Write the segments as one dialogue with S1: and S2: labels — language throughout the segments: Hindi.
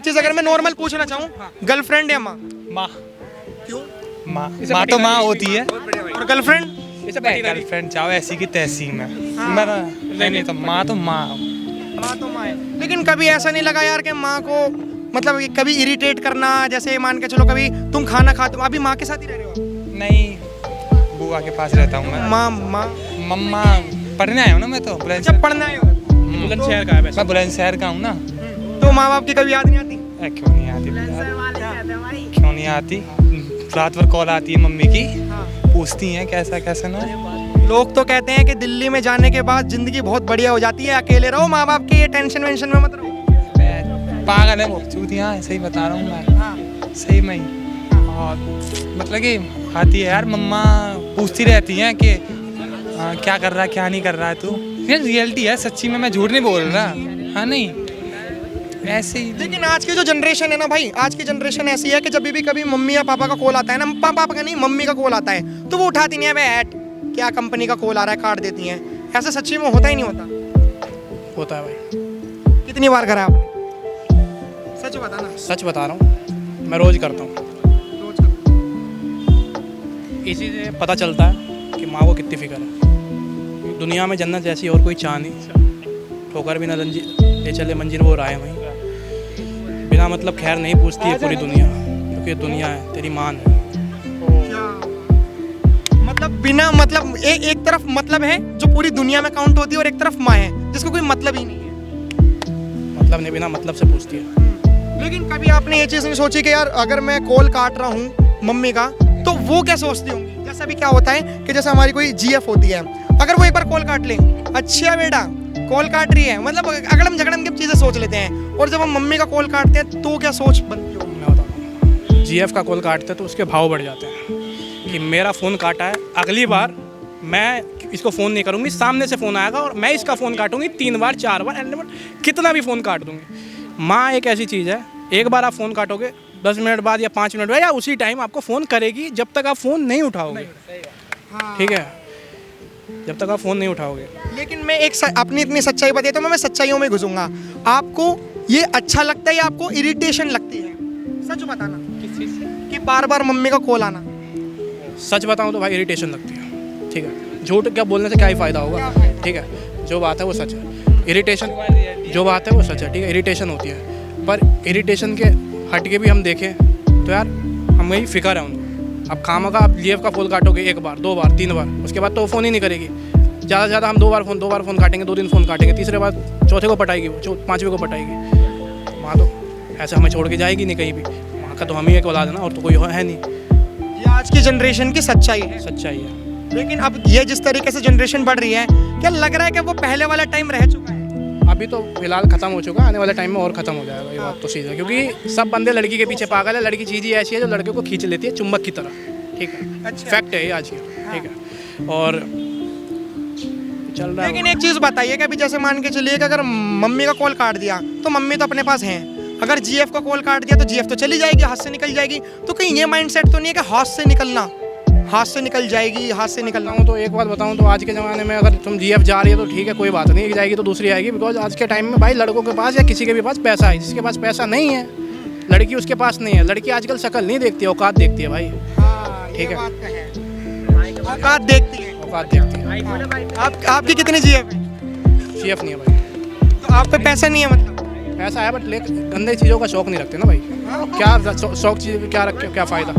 S1: चीज अगर मैं नॉर्मल पूछना चाहूँ, गर्लफ्रेंड या माँ?
S2: माँ।
S1: क्यों?
S2: माँ माँ तो माँ होती है।
S1: और गर्लफ्रेंड?
S2: गर्लफ्रेंड चाहो ऐसी की तैसी में, मेरा नहीं तो माँ तो माँ।
S1: माँ तो माँ है, लेकिन कभी ऐसा नहीं लगा यार कि माँ को मतलब कि कभी इरिटेट करना, जैसे मान के चलो कभी तुम खाना खाते हो, अभी माँ के साथ ही रह रहे हो?
S2: नहीं, बुआ के पास रहता हूँ मैं।
S1: माँ
S2: मम्मा पढ़ने आया हूँ ना मैं तो
S1: जब पढ़ना है
S2: बुलंदशहर का है वैसे। मैं बुलंदशहर का हूँ ना।
S1: तो माँ बाप की कभी याद नहीं आती?
S2: क्यों नहीं आती, क्यों नहीं आती? रात भर कॉल आती है मम्मी की, पूछती हैं कैसा कैसा ना।
S1: लोग तो कहते हैं कि दिल्ली में जाने के बाद जिंदगी बहुत बढ़िया हो जाती है, अकेले रहो, माँ बाप के ये टेंशन वेंशन में मत रहो।
S2: पागल है वो चूतियाँ, सही बता रहा हूँ मैं, सही में ही। और मतलब कि आती है यार, मम्मा पूछती रहती हैं कि क्या कर रहा है क्या नहीं कर रहा है तू। ये रियलिटी है, सच्ची में मैं झूठ नहीं बोल रहा। हाँ नहीं ऐसे ही।
S1: लेकिन आज की जो जनरेशन है ना भाई, आज की जनरेशन ऐसी है कि जब भी कभी मम्मी या पापा का कॉल आता है ना, पापा का नहीं मम्मी का कॉल आता है, तो वो उठाती नहीं है, बैठ क्या कंपनी का कॉल आ रहा है, काट देती हैं। ऐसा सच्ची में होता ही नहीं होता?
S2: होता है भाई।
S1: कितनी बार करा आपने? सच बताना।
S2: सच बता रहा हूँ, मैं रोज करता हूँ। इसी से पता चलता है कि माँ को कितनी फिक्र है। दुनिया में जन्नत जैसी और कोई चाह नहीं, ठोकर भी ना ले चले मंजिल वो राह वहीं। बिना मतलब खैर नहीं पूछती है पूरी दुनिया, क्योंकि ये दुनिया है तेरी माँ है।
S1: मतलब बिना मतलब एक तरफ मतलब है जो पूरी दुनिया में काउंट होती है, और एक तरफ माँ है जिसको कोई मतलब ही नहीं है।
S2: मतलब नहीं, बिना मतलब से पूछती है।
S1: लेकिन कभी आपने ये चीज़ नहीं सोची कि यार अगर मैं कॉल काट रहा हूँ मम्मी का, तो वो क्या सोचती होंगी? जैसे अभी क्या होता है कि जैसे हमारी कोई जीएफ होती है, अगर वो एक बार कॉल काट ले, अच्छा बेटा कॉल काट रही है, मतलब अगड़म झगड़म की चीज़ें सोच लेते हैं, और जब हम मम्मी का कॉल काटते हैं तो क्या सोच बनती होगी?
S2: मैं बताता हूँ, जीएफ का कॉल काटते तो उसके भाव बढ़ जाते हैं कि मेरा फ़ोन काटा है, अगली बार मैं इसको फ़ोन नहीं करूँगी, सामने से फ़ोन आएगा और मैं इसका फ़ोन काटूंगी 3 बार 4 बार, कितना भी फ़ोन काट दूँगी। माँ एक ऐसी चीज़ है, एक बार आप फ़ोन काटोगे 10 मिनट बाद या 5 मिनट बाद या उसी टाइम आपको फ़ोन करेगी जब तक आप फ़ोन नहीं उठाओगे। ठीक है, जब तक आप फ़ोन नहीं उठाओगे।
S1: लेकिन मैं एक अपनी इतनी सच्चाई बताता हूँ, मैं सच्चाइयों में घुसूंगा। आपको ये अच्छा लगता है या आपको इरिटेशन लगती है? सच बताना।
S2: किस चीज़ से?
S1: कि बार बार मम्मी का कॉल आना।
S2: सच बताऊँ तो भाई इरिटेशन लगती है। ठीक है, झूठ क्या बोलने से क्या ही फ़ायदा होगा। ठीक है, जो बात है वो सच है। इरिटेशन जो बात है वो सच है। ठीक है, इरिटेशन होती है, पर इरिटेशन के हट के भी हम देखें तो यार हम वही फिक्र है उनको। अब खामखा आप जीएफ का कॉल काटोगे 1 बार 2 बार 3 बार, उसके बाद तो वो फ़ोन ही नहीं करेगी। ज़्यादा से ज़्यादा हम 2 बार फ़ोन काटेंगे, 2 दिन फ़ोन काटेंगे, तीसरे बार चौथे को पटाएगी वो, 5वें को पटाएगी। माँ तो ऐसे हमें छोड़ के जाएगी नहीं कहीं भी। माँ का तो हम ही एक औलाद है ना, और तो कोई है नहीं।
S1: ये आज की जनरेशन की सच्चाई है।
S2: सच्चाई है।
S1: लेकिन अब ये जिस तरीके से जनरेशन बढ़ रही है, क्या लग रहा है कि वो पहले वाला टाइम रह चुका है?
S2: अभी तो फिलहाल खत्म हो चुका है, आने वाले टाइम में और खत्म हो जाएगा। ये बात तो सीधी है, क्योंकि सब बंदे लड़की के पीछे पागल है। लड़की चीज़ ही ऐसी है जो लड़के को खींच लेती है चुंबक की तरह। ठीक है,
S1: अच्छा।
S2: फैक्ट है ये आज की। ठीक है, और चल रहा है।
S1: लेकिन एक चीज़ बताइए कि अभी जैसे मान के चलिए कि अगर मम्मी का कॉल काट दिया तो मम्मी तो अपने पास हैं, अगर जीएफ का कॉल काट दिया तो जीएफ तो चली जाएगी, हाथ से निकल जाएगी। तो कहीं ये माइंडसेट तो नहीं है कि हाथ से निकल जाएगी, हाथ से निकलना
S2: हूँ तो एक बात बताऊँ तो आज के ज़माने में अगर तुम जीएफ जा रही है तो ठीक है, कोई बात नहीं, जाएगी तो दूसरी आएगी। बिकॉज आज के टाइम में भाई लड़कों के पास या किसी के भी पास पैसा है, जिसके पास पैसा नहीं है लड़की उसके पास नहीं है। लड़की आजकल शक्ल नहीं देखती है, औकात देखती है भाई। ठीक है,
S1: औकात देखती है।
S2: औकात देखती है।
S1: आपकी कितनी जीएफ है?
S2: जीएफ नहीं है भाई।
S1: तो आप पे पैसा नहीं है मतलब?
S2: पैसा है बट लेकिन गंदे चीज़ों का शौक नहीं रखते ना भाई। क्या शौक चीज़ क्या रखे, क्या फ़ायदा।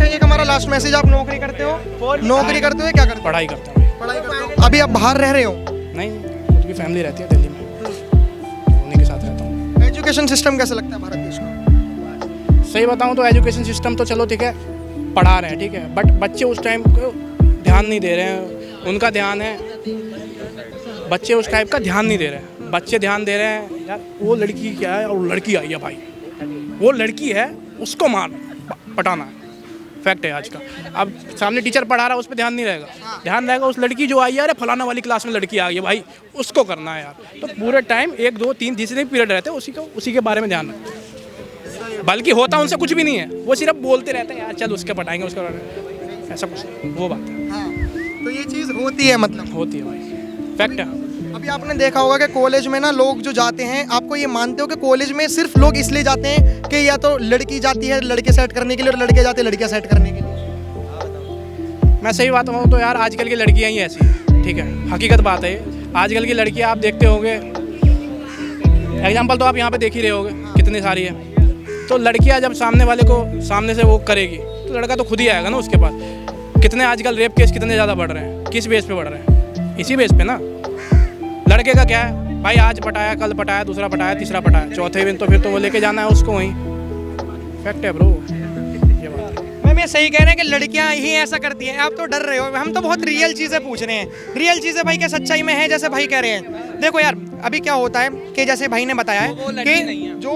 S1: एक हमारा लास्ट मैसेज, आप नौकरी करते हो या क्या करते हो?
S2: पढ़ाई करते हैं।
S1: पढ़ाई करते हो। अभी आप बाहर रह रहे हो?
S2: नहीं, खुद की फैमिली रहती है दिल्ली में, उन्हीं के साथ रहता हूँ।
S1: एजुकेशन सिस्टम कैसा लगता है भारत देश का?
S2: सही बताऊँ तो एजुकेशन सिस्टम तो चलो ठीक है, पढ़ा रहे हैं ठीक है, बट बच्चे उस टाइम को ध्यान नहीं दे रहे हैं। उनका ध्यान है, बच्चे उस टाइप का ध्यान नहीं दे रहे हैं। बच्चे ध्यान दे रहे हैं यार वो लड़की क्या है और लड़की आई है भाई, वो लड़की है उसको मार पटाना है। फैक्ट है आज का। अब सामने टीचर पढ़ा रहा है उस पर ध्यान नहीं रहेगा, ध्यान रहेगा उस लड़की जो आई है, अरे फलाना वाली क्लास में लड़की आ गई भाई, उसको करना है यार। तो पूरे टाइम 1 2 3 जितने भी पीरियड रहते हैं उसी के बारे में ध्यान रखते। बल्कि होता उनसे कुछ भी नहीं है, वो सिर्फ बोलते रहते हैं यार चल उसके पटाएंगे उसके, ऐसा कुछ वो बात है।
S1: तो ये चीज़ होती है, मतलब
S2: होती है भाई, फैक्ट है।
S1: अभी आपने देखा होगा कि कॉलेज में ना लोग जो जाते हैं, आपको ये मानते हो कि कॉलेज में सिर्फ लोग इसलिए जाते हैं कि या तो लड़की जाती है लड़के सेट करने के लिए और लड़के जाते हैं लड़कियां सेट करने के लिए?
S2: मैं सही बात कहूँ तो यार आजकल की लड़कियाँ ही ऐसी हैं, ठीक है, हकीकत बात है ये। आजकल की लड़कियाँ आप देखते होंगे, एग्जाम्पल तो आप यहाँ पे देख ही रहे होगे कितनी सारी है। तो लड़कियाँ जब सामने वाले को सामने से वो करेगी तो लड़का तो खुद ही आएगा ना उसके पास। कितने आजकल रेप केस कितने ज़्यादा बढ़ रहे हैं, किस बेस पे बढ़ रहे हैं? इसी बेस पे ना। लड़के का क्या है भाई, आज पटाया, कल पटाया, दूसरा पटाया, तीसरा पटाया, चौथे दिन तो फिर तो वो लेके जाना है उसको वहीं। फैक्ट है ब्रो, ये बात है।
S1: मैं सही कह रहे हैं कि लड़कियां ही ऐसा करती हैं। आप तो डर रहे हो, हम तो बहुत रियल चीज़ें पूछ रहे हैं। रियल चीज़ें भाई क्या सच्चाई में है जैसे भाई कह रहे हैं? देखो यार अभी क्या होता है कि जैसे भाई ने बताया है कि जो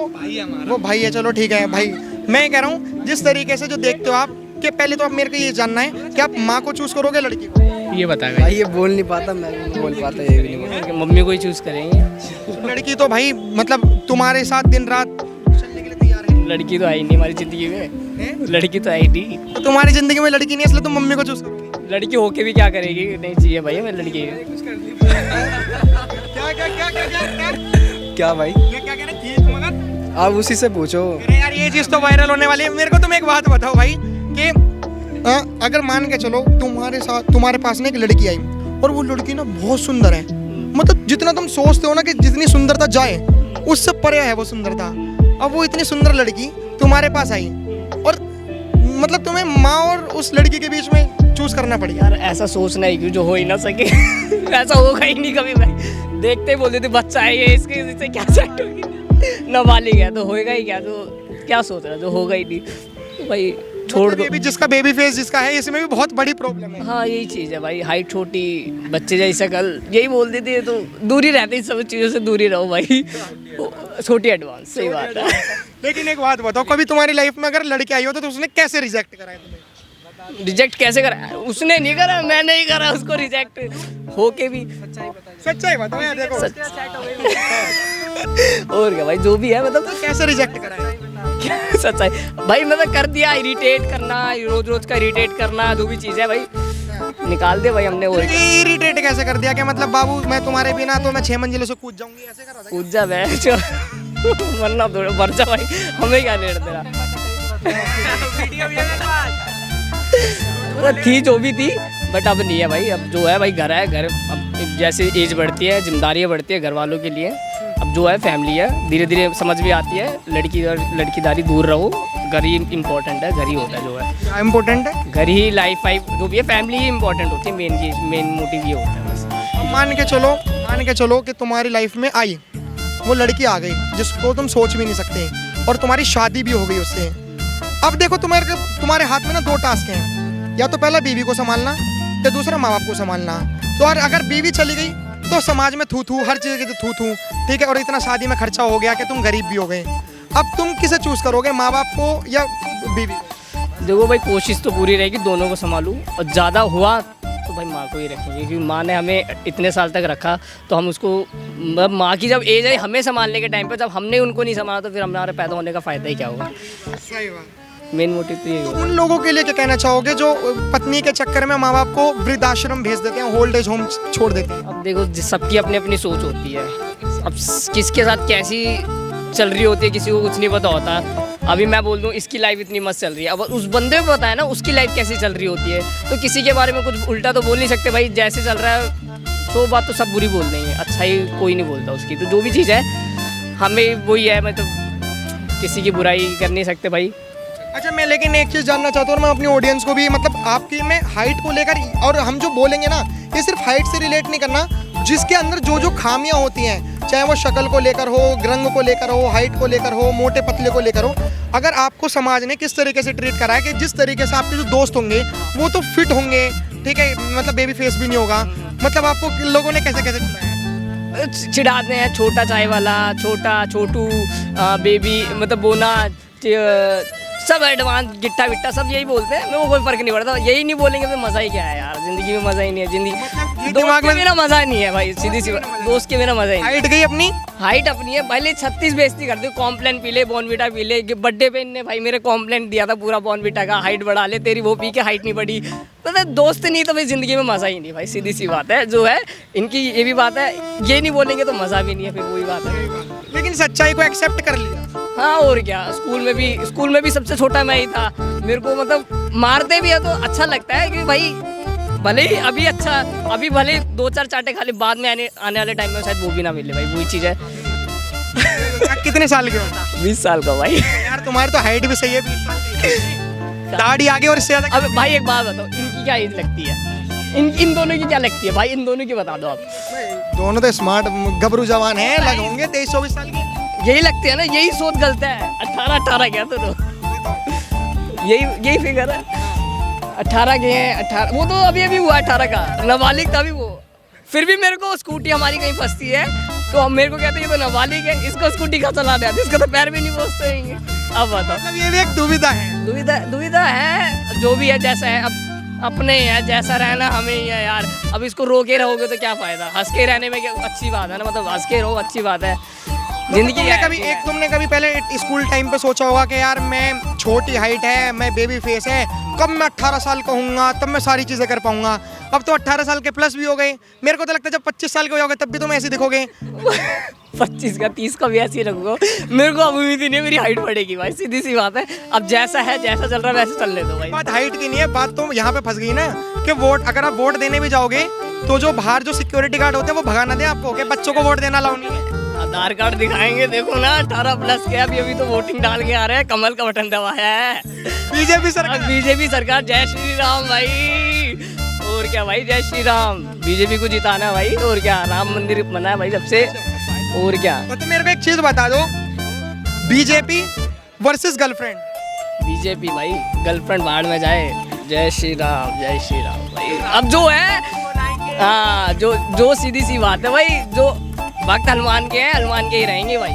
S1: वो भाई है, चलो ठीक है भाई, मैं कह रहा हूँ जिस तरीके से जो देखते हो आप, कि पहले तो आप मेरे को ये जानना है कि आप माँ को चूज करोगे लड़की को?
S3: ये बताएगा
S4: भाई ये बोल नहीं पाता, मैं भी नहीं बोल पाता, ये भी नहीं बोल
S3: कि मम्मी को ही चूज़ करेंगे।
S1: लड़की तो भाई मतलब तुम्हारे साथ दिन रात चलने के लिए तैयार है।
S3: लड़की तो आई नहीं हमारी ज़िंदगी में,
S1: हैं?
S3: लड़की तो आई नहीं।
S1: तो तुम्हारी जिंदगी में लड़की नहीं है इसलिए तुम मम्मी को चूज करोगे?
S3: लड़की होके भी क्या करेगी, नहीं चाहिए भाई हमें लड़की।
S1: क्या क्या क्या क्या क्या क्या
S4: क्या भाई,
S1: ये क्या कह रहे हैं? ठीक मगर
S4: आप उसी से पूछो।
S1: अरे यार ये चीज़ तो वायरल होने वाली है। मेरे को तुम एक बात बताओ भाई कि अगर मान के चलो तुम्हारे साथ तुम्हारे पास ना एक लड़की आई और वो लड़की ना बहुत सुंदर है, मतलब जितना तुम सोचते हो ना कि जितनी सुंदरता जाए उससे परे है वो सुंदरता। अब वो इतनी सुंदर लड़की तुम्हारे पास आई और मतलब तुम्हें माँ और उस लड़की के बीच में चूज करना पड़ेगा।
S3: यार ऐसा सोचना ही क्यों जो हो ही ना सके। ऐसा होगा ही नहीं कभी भाई। देखते ही बोलते थे बच्चा है ये, इससे क्या सेट होगी, नाबालिग है तो होएगा ही क्या, तो क्या सोच रहा है, जो होगा ही नहीं तो भाई छोड़ दो।
S1: भी जिसका बेबी फेस जिसका है, इसमें भी बहुत बड़ी प्रॉब्लम है।
S3: हाँ यही चीज़ है भाई, हाइट छोटी, बच्चे जैसा कल, यही बोल देती है तो दूरी रहती है, सब चीज़ों से दूरी रहो भाई। छोटी एडवांस, सही बात है।
S1: लेकिन एक बात बताओ, कभी तुम्हारी लाइफ में अगर लड़की आई हो तो उसने कैसे रिजेक्ट करा है तुम्हें?
S3: रिजेक्ट कैसे करा? उसने नहीं करा, मैंने ही करा उसको रिजेक्ट, होके भी।
S1: सच्चाई बताओ यार, देखो
S3: और क्या भाई, जो भी है मतलब
S1: कैसे रिजेक्ट करा है?
S3: सच्चाई भाई, मतलब कर दिया, इरिटेट करना, रोज रोज का इरिटेट करना, जो भी चीज़ है भाई निकाल दे भाई हमने। और
S1: इरिटेट कैसे कर दिया कि मतलब बाबू मैं तुम्हारे बिना तो मैं 6 मंजिलों से कूद जाऊंगी, ऐसे करा था?
S3: कूद जा बैठ वरना थोड़ा मर जा भाई, हमें क्या लेट तेरा। थी जो भी थी, बट अब नहीं है भाई। अब जो है भाई घर है, घर अब जैसे एज बढ़ती है, जिम्मेदारियाँ बढ़ती है घर वालों के लिए, अब जो है फैमिली है, धीरे धीरे समझ भी आती है लड़की और लड़कीदारी दूर रहो, घर ही इम्पोर्टेंट है, घर ही होता है जो है,
S1: क्या इम्पोर्टेंट है?
S3: घर ही लाइफ जो भी है, फैमिली ही इम्पोर्टेंट होती है, मेन मोटिव ये होता है बस।
S1: मान के चलो कि तुम्हारी लाइफ में आई वो लड़की आ गई जिसको तुम सोच भी नहीं सकते और तुम्हारी शादी भी हो गई उससे। अब देखो तुम्हारे हाथ में ना 2 टास्क हैं, या तो पहला बीवी को संभालना या दूसरा माँ बाप को संभालना। तो और अगर बीवी चली गई तो समाज में थू थू, हर चीज़ की थू थू, ठीक है, और इतना शादी में खर्चा हो गया कि तुम गरीब भी हो गए। अब तुम किसे चूज करोगे, माँ बाप को या बीवी को?
S3: देखो भाई कोशिश तो पूरी रहेगी दोनों को संभालूं, और ज़्यादा हुआ तो भाई माँ को ही रखेंगे, क्योंकि माँ ने हमें इतने साल तक रखा, तो हम उसको, मतलब माँ की जब एज आई हमें संभालने के टाइम पे, जब हमने उनको नहीं संभाला तो फिर हमारे पैदा होने का फ़ायदा ही क्या होगा।
S1: सही बात।
S3: मेन मोटिव तो ये होगा।
S1: उन लोगों के लिए क्या कहना चाहोगे जो पत्नी के चक्कर में माँ बाप को वृद्धाश्रम भेज देते हैं, ओल्ड एज होम छोड़ देते हैं?
S3: अब देखो सबकी अपनी अपनी सोच होती है, अब किसके साथ कैसी चल रही होती है किसी को कुछ नहीं पता होता। अभी मैं बोल दूँ इसकी लाइफ इतनी मस्त चल रही है, अब उस बंदे को पता है ना उसकी लाइफ कैसी चल रही होती है, तो किसी के बारे में कुछ उल्टा तो बोल नहीं सकते भाई। जैसे चल रहा है तो बात तो सब बुरी बोल देंगे, अच्छा ही कोई नहीं बोलता उसकी। तो जो भी चीज़ है हमें वही है, मतलब किसी की बुराई कर नहीं सकते भाई।
S1: अच्छा मैं लेकिन एक चीज़ जानना चाहता हूँ और मैं अपनी ऑडियंस को भी, मतलब आपकी में हाइट को लेकर, और हम जो बोलेंगे ना ये सिर्फ हाइट से रिलेट नहीं करना, जिसके अंदर जो जो खामियां होती हैं, चाहे वो शक्ल को लेकर हो, रंग को लेकर हो, हाइट को लेकर हो, मोटे पतले को लेकर हो, अगर आपको समाज ने किस तरीके से ट्रीट करा है कि जिस तरीके से आपके जो दोस्त होंगे वो तो फिट होंगे, ठीक है, मतलब बेबी फेस भी नहीं होगा, मतलब आपको लोगों ने कैसे कैसे चिढ़ाया है?
S3: चिढ़ाते हैं, छोटा चाय वाला, छोटा छोटू, बेबी, मतलब बोना, सब एडवांस गिट्टा विट्टा सब यही बोलते हैं, मेरे को कोई फर्क नहीं पड़ता। यही नहीं बोलेंगे तो मज़ा ही क्या है यार, ज़िंदगी में मज़ा ही नहीं है। ज़िंदगी दोस्त के बिना मज़ा नहीं है भाई, सीधी सी बात, दोस्त के बिना मज़ा ही नहीं।
S1: हाइट गई अपनी,
S3: हाइट अपनी है भले 36 बेइज्जती कर दो, कॉम्प्लेन पी ले, बॉर्नविटा पी ले। बर्थडे पे इनने भाई मेरे कॉम्प्लेन दिया था पूरा बॉर्नविटा का, हाइट बढ़ा ले तेरी, वो पी के हाइट नहीं बढ़ी। तो दोस्त नहीं तो भाई ज़िंदगी में मज़ा ही नहीं भाई, सीधी सी बात है। जो है इनकी ये भी बात है, ये नहीं बोलेंगे तो मज़ा भी नहीं है, फिर वही बात है।
S1: लेकिन सच्चाई को एक्सेप्ट कर लिया।
S3: हाँ और क्या, स्कूल में भी सबसे छोटा मैं ही था। मेरे को मतलब मारते भी है तो अच्छा लगता है कि भाई भले ही अभी भले 2-4 चाटे खा ले, बाद में आने वाले टाइम में शायद वो भी ना मिले भाई, वही चीज़ है।
S1: कितने साल के हो?
S3: 20 साल का भाई।
S1: यार तुम्हारी तो हाइट भी सही है, 20 साल की। दाढ़ी आगे और इससे ज्यादा।
S3: अब भाई एक बात बताओ, इनकी क्या एज लगती है? इन दोनों की क्या लगती है भाई? इन दोनों की बता दो आप।
S1: दोनों तो स्मार्ट गबरू जवान हैं, लग होंगे 23-24 साल के।
S3: यही लगती है ना, यही सोच गलत है। 18 क्या तो यही फिगर है। 18 के हैं, 18 वो तो अभी हुआ 18 का, नाबालिग था अभी वो। फिर भी मेरे को स्कूटी हमारी कहीं फंसती है तो अब मेरे को कहते हैं ये तो नाबालिग है, इसको स्कूटी का चला दिया, इसका तो पैर भी नहीं पहुंचते रहेंगे। अब बताओ,
S1: मतलब ये भी एक दुविधा है।
S3: दुविधा है, जो भी है जैसा है, अब अपने ही है, जैसा रहना हमें ही है यार। अब इसको रोके रहोगे तो क्या फायदा, हंस के रहने में क्या अच्छी बात है ना, मतलब हंस के रहो अच्छी बात है। जिंदगी
S1: तुमने कभी पहले स्कूल टाइम पे सोचा होगा कि यार मैं छोटी हाइट है, मैं बेबी फेस है, कब मैं 18 साल का होऊंगा तब मैं सारी चीजें कर पाऊंगा। अब तो 18 साल के प्लस भी हो गए, मेरे को तो लगता है जब 25 साल के हो जाओगे तब भी तुम ऐसे दिखोगे।
S3: 25 का 30 का भी ऐसे ही रखूंगा। मेरे को अब उम्मीद ही नहीं मेरी हाइट बढ़ेगी भाई, सीधी सी बात है। अब जैसा चल रहा है वैसे चलने दो भाई।
S1: बात हाइट की नहीं है, बात तो यहाँ पे फंस गई ना कि अगर आप वोट देने भी जाओगे तो जो बाहर जो सिक्योरिटी गार्ड होते हैं वो भगाना दे आपको कि बच्चों को वोट देना अलाउ नहीं है।
S3: आधार कार्ड दिखाएंगे, देखो ना 18 प्लस के, अभी तो वोटिंग डाल के आ रहे हैं, कमल का बटन दबाया है। बीजेपी सरकार, जय श्री राम भाई। और क्या भाई, जय श्री राम। बीजेपी को जिताना है भाई, और क्या, राम मंदिर बना है भाई सबसे, और क्या।
S1: तो मेरे को एक चीज बता दो, बीजेपी वर्सेस गर्लफ्रेंड।
S3: बीजेपी भाई, गर्लफ्रेंड बाहर में जाए, जय श्री राम भाई। अब जो है हाँ, जो सीधी सी बात है भाई, जो वक्त हनुमान के हैं, हनुमान के ही रहेंगे भाई,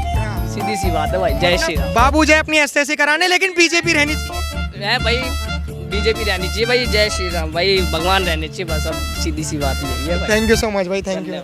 S3: सीधी सी बात है भाई। जय श्री राम।
S1: बाबू जाए अपनी एसएससी कराने, लेकिन बीजेपी रहनी चाहिए
S3: भाई, बीजेपी रहनी चाहिए भाई। जय श्री राम भाई, भगवान रहने चाहिए बस, अब सीधी सी बात यही है भाई।
S1: थैंक यू सो मच भाई, थैंक यू।